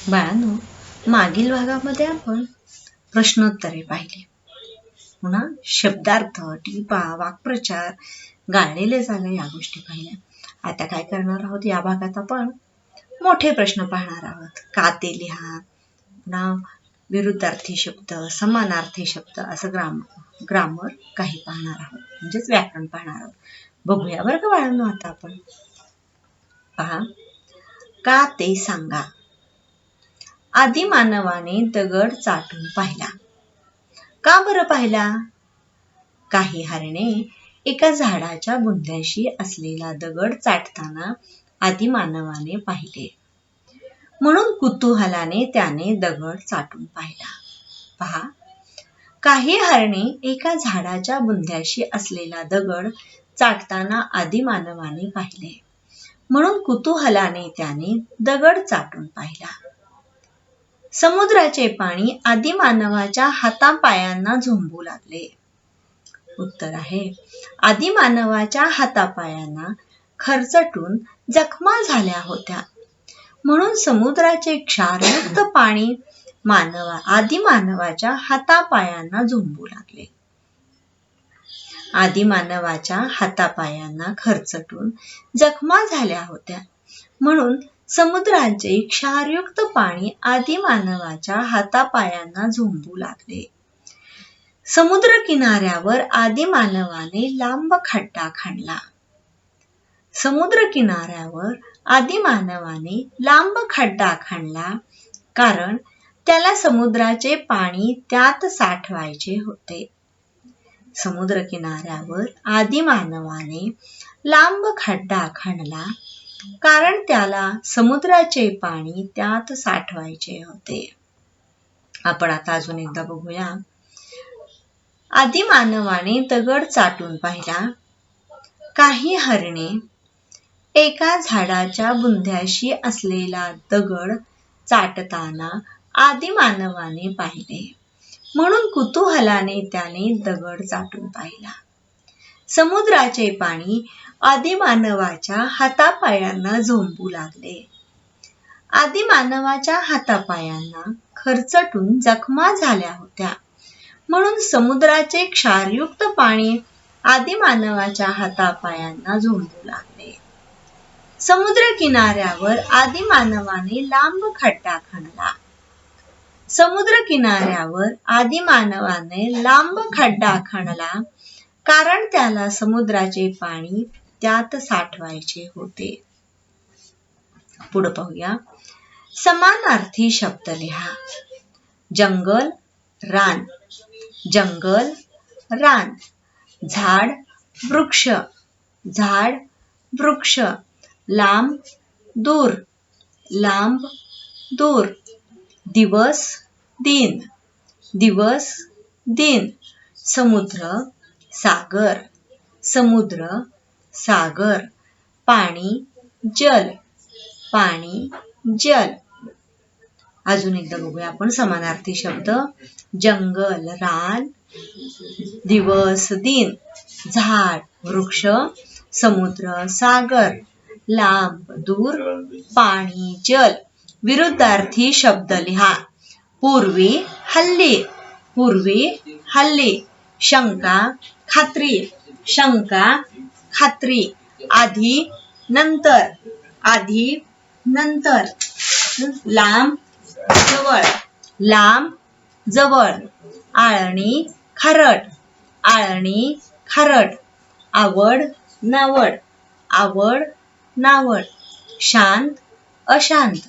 बाळांनो, मागील भागामध्ये आपण प्रश्नोत्तरे पाहिली. पुन्हा शब्दार्थ, टीपा, वाक्प्रचार, गाळलेले जागा या गोष्टी पाहिल्या. आता काय करणार आहोत, या भागात आपण मोठे प्रश्न पाहणार आहोत. काते लिहा, पुन्हा विरुद्धार्थी शब्द, समानार्थी शब्द, असं ग्रामर काही पाहणार आहोत, म्हणजेच व्याकरण पाहणार आहोत. बघूया बरं का बाळांनो. आता आपण पहा, का ते सांगा. आदिमानवाने दगड चाटून पाहिला. का बरं पाहिला? काही हरणे एका झाडाच्या बुंध्याशी असलेला दगड चाटताना आदिमानवाने पाहिले, म्हणून कुतूहलाने त्याने दगड चाटून पाहिला. पहा, काही हरणे एका झाडाच्या बुंध्याशी असलेला दगड चाटताना आदिमानवाने पाहिले, म्हणून कुतूहलाने त्याने दगड चाटून पाहिला. समुद्राचे पाणी आदिमानवाच्या हातापायांना झोंबू लागले. उत्तर आहे, आदिमानवाच्या हातापायांना खरचटून जखमा झाल्या होत्या, म्हणून समुद्राचे क्षारयुक्त पाणी आदिमानवाच्या हातापायांना झोंबू लागले. आदिमानवाच्या हातापायांना खरचटून जखमा झाल्या होत्या, म्हणून समुद्राचे क्षारयुक्त पाणी आदिमानवाच्या हातापायांना झोंबू लागले. समुद्र किनाऱ्यावर आदिमानवाने लांब खड्डा खणला. समुद्र किनाऱ्यावर आदिमानवाने लांब खड्डा खणला, कारण त्याला समुद्राचे पाणी त्यात साठवायचे होते. समुद्र किनाऱ्यावर आदिमानवाने लांब खड्डा खणला, कारण त्याला समुद्राचे पाणी त्यात साठवायचे होते. आपण आता अजून एकदा बघूया. आदिमानवाने दगड चाटून पाहिला. काही हरणे एका झाडाच्या बुंध्याशी असलेला दगड चाटताना आदिमानवाने पाहिले, म्हणून कुतूहलाने त्याने दगड चाटून पाहिला. समुद्राचे पाणी आदिमानवाच्या हातापायांना झोंबू लागले. आदिमानवाच्या हातापायांना खरचटून जखमा झाल्या होत्या, म्हणून समुद्राचे क्षारयुक्त पाणी आदिमानवाच्या हातापायांना झोंबू लागले. समुद्र किनाऱ्यावर आदिमानवाने लांब खड्डा खणला. समुद्र किनाऱ्यावर आदिमानवाने लांब खड्डा खणला, कारण त्याला समुद्राचे पाणी त्यात साठवायचे होते. पुढे पाहूया. समानार्थी शब्द लिहा. जंगल, रान. जंगल, रान. झाड, वृक्ष. झाड, वृक्ष. लांब, दूर. लांब, दूर. दिवस, दिन. दिवस, दिन. समुद्र, सागर. समुद्र, सागर. पाणी, जल. पाणी, जल. अजून एकदा बघूया आपण समानार्थी शब्द. जंगल, रान. दिवस, दिन. झाड, वृक्ष. समुद्र, सागर. लांब, दूर. पाणी, जल. विरुद्धार्थी शब्द लिहा. पूर्वी, हल्ली. पूर्वी, हल्ली. शंका, खात्री. शंका, खात्री. आधी, नंतर. आधी, नंतर. लांब, जवळ. लांब, जवळ. आळणी, खारट. आळणी, खारट. आवड, नावड. आवड, नावड. शांत, अशांत.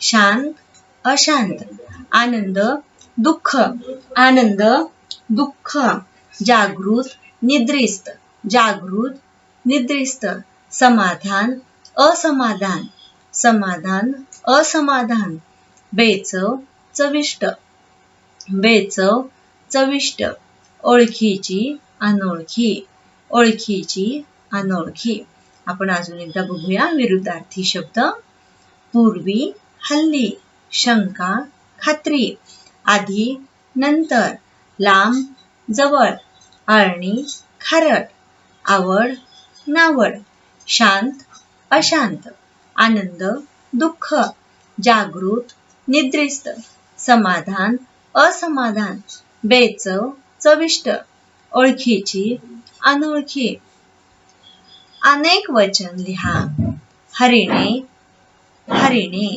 शांत, अशांत. आनंद, दुःख. आनंद, दुःख. जागृत, निद्रिस्त. जागृत, निद्रिस्त. समाधान, असमाधान. समाधान, असमाधान. बेचव, चविष्ट. बेचव, चविष्ट. ओळखीची, अनोळखी. ओळखीची, अनोळखी. आपण अजून एकदा बघूया विरुद्धार्थी शब्द. पूर्वी, हल्ली. शंका, खात्री. आधी, नंतर. लांब, जवळ. आळणी, खारट. आवड, नावड. शांत, अशांत. आनंद, दुःख. जागृत, निद्रिस्त, समाधान, असमाधान, बेचव, चविष्ट, ओळखीची, अनोळखी. अनेक वचन लिहा. हरिणे, हरिणे,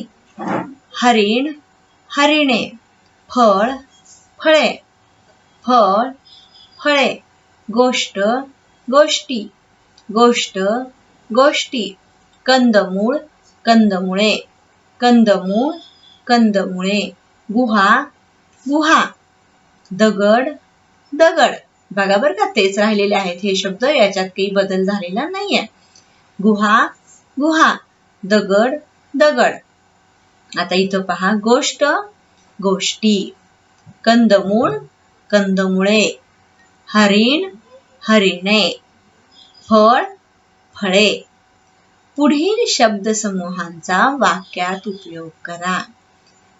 हरिण, हरिणे, फळ, फळे, फळ, फळे, गोष्ट, गोष्टी, गोष्ट, गोष्टी, कंदमूळ, कंदमुळे, कंदमूळ, कंदमुळे, गुहा, गुहा, दगड, दगड. बघा बरं का, तेच राहिलेले आहेत हे शब्द, याच्यात काही बदल झालेला नाहीये. गुहा, गुहा, दगड, दगड. आता इथं पहा, गोष्ट, गोष्टी, कंदमूळ, कंदमुळे, हरिण, हरिणे, फळ, फळे. पुढील शब्दसमूहांचा वाक्यात उपयोग करा.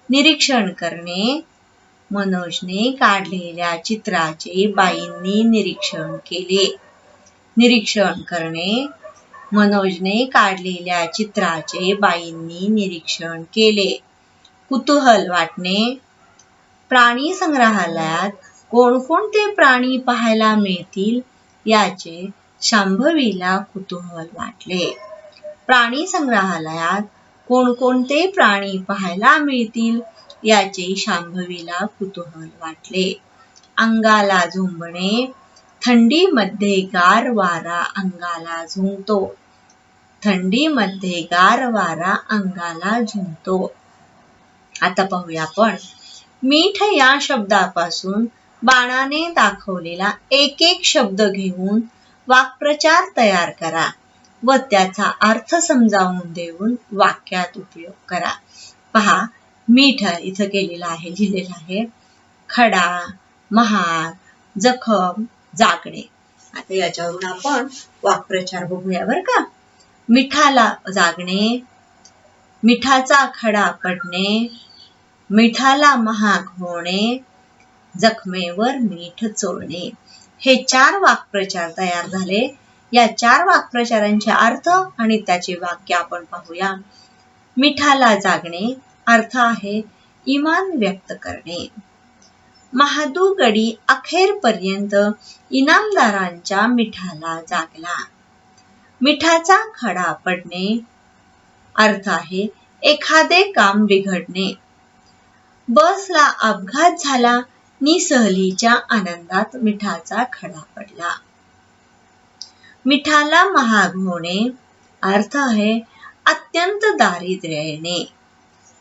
निरीक्षण करणे. मनोजने काढलेल्या चित्राचे बाईंनी निरीक्षण केले. निरीक्षण करणे. मनोजने काढलेल्या चित्राचे बाईंनी निरीक्षण केले. कुतूहल वाटणे. प्राणी संग्रहालयात कोणकोणते प्राणी पाहायला मिळतील याचे शांभवीला कुतूहल वाटले. प्राणी संग्रहालयात कोणकोणते प्राणी पाहायला मिळतील याचे शांभवीला कुतूहल वाटले. अंगाला झुंबणे. थंडीमध्ये गार वारा अंगाला झुंबतो. थंडीमध्ये गार वारा अंगाला झुंबतो. आता पाहूया आपण. मीठ या शब्दापासून बाणाने दाखवलेला एक एक शब्द घेऊन वाक्प्रचार तयार करा व त्याचा अर्थ समजावून देऊन वाक्यात उपयोग करा. पहा, मीठ इथं केलेला आहे, लिहिलेला आहे. खडा, महाग, जखम, जागणे. आता याच्यावरून आपण वाक्प्रचार बघूया बरं का. मिठाला जागणे, मिठाचा खडा पडणे, मिठाला महाग होणे, जखमेवर मीठ चोळणे. हे 4 वाक्प्रचार तयार झाले. या 4 वाक्प्रचारांचे अर्थ आणि त्याचे वाक्य आपण पाहूया. मिठाला जागणे अर्थ आहे इमान व्यक्त करणे. महादूगडी अखेरपर्यंत इनामदारांच्या मिठाला जागला. मिठाचा खडा पडणे अर्थ आहे एखादे काम बिघडणे. बसला अपघात झाला नि सहलीच्या आनंदात मिठाचा खडा पडला. मिठाला महाग होणे अर्थ आहे अत्यंत दारिद्र्य येणे.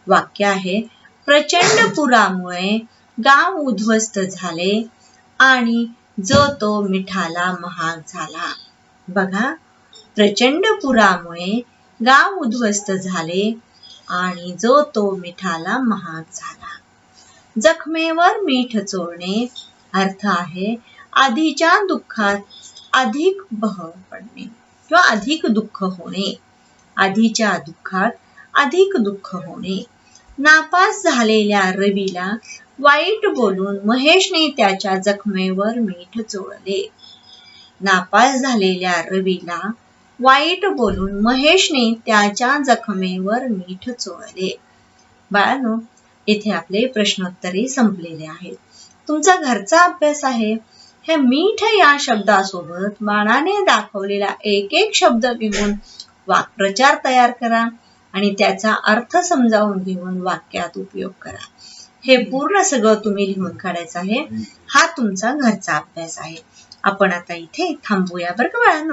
वाक्य आहे प्रचंड पुरामुळे गाव उद्ध्वस्त झाले आणि जो तो मिठाला महाग झाला. बघा, प्रचंड पुरामुळे गाव उद्ध्वस्त झाले आणि जो तो मिठाला महाग झाला. जखमेवर मीठ चोळणे अर्थ आहे आधीच्या दुःखात अधिक बह पडणे किंवा अधिक दुःख होणे. आधीच्या दुःखात अधिक दुःख होणे. नापास झालेल्या रवीला वाईट बोलून महेशने त्याच्या जखमेवर मीठ चोळले. नापास झालेल्या रवीला वाईट बोलून महेशने त्याच्या जखमेवर मीठ चोळले. बाळांनो, इथे आपले प्रश्नोत्तरे संपलेले आहेत. तुमचा घरचा अभ्यास आहे. हे मीठ या शब्दासोबत बाणाने दाखवलेला एक एक शब्द घेऊन वाक्प्रचार तयार करा आणि त्याचा अर्थ समजावून घेऊन वाक्यात उपयोग करा. हे पूर्ण सगळं तुम्ही लिहून काढायचं आहे. हा तुमचा घरचा अभ्यास आहे. आपण आता इथे थांबूया बरं का बाळांनो.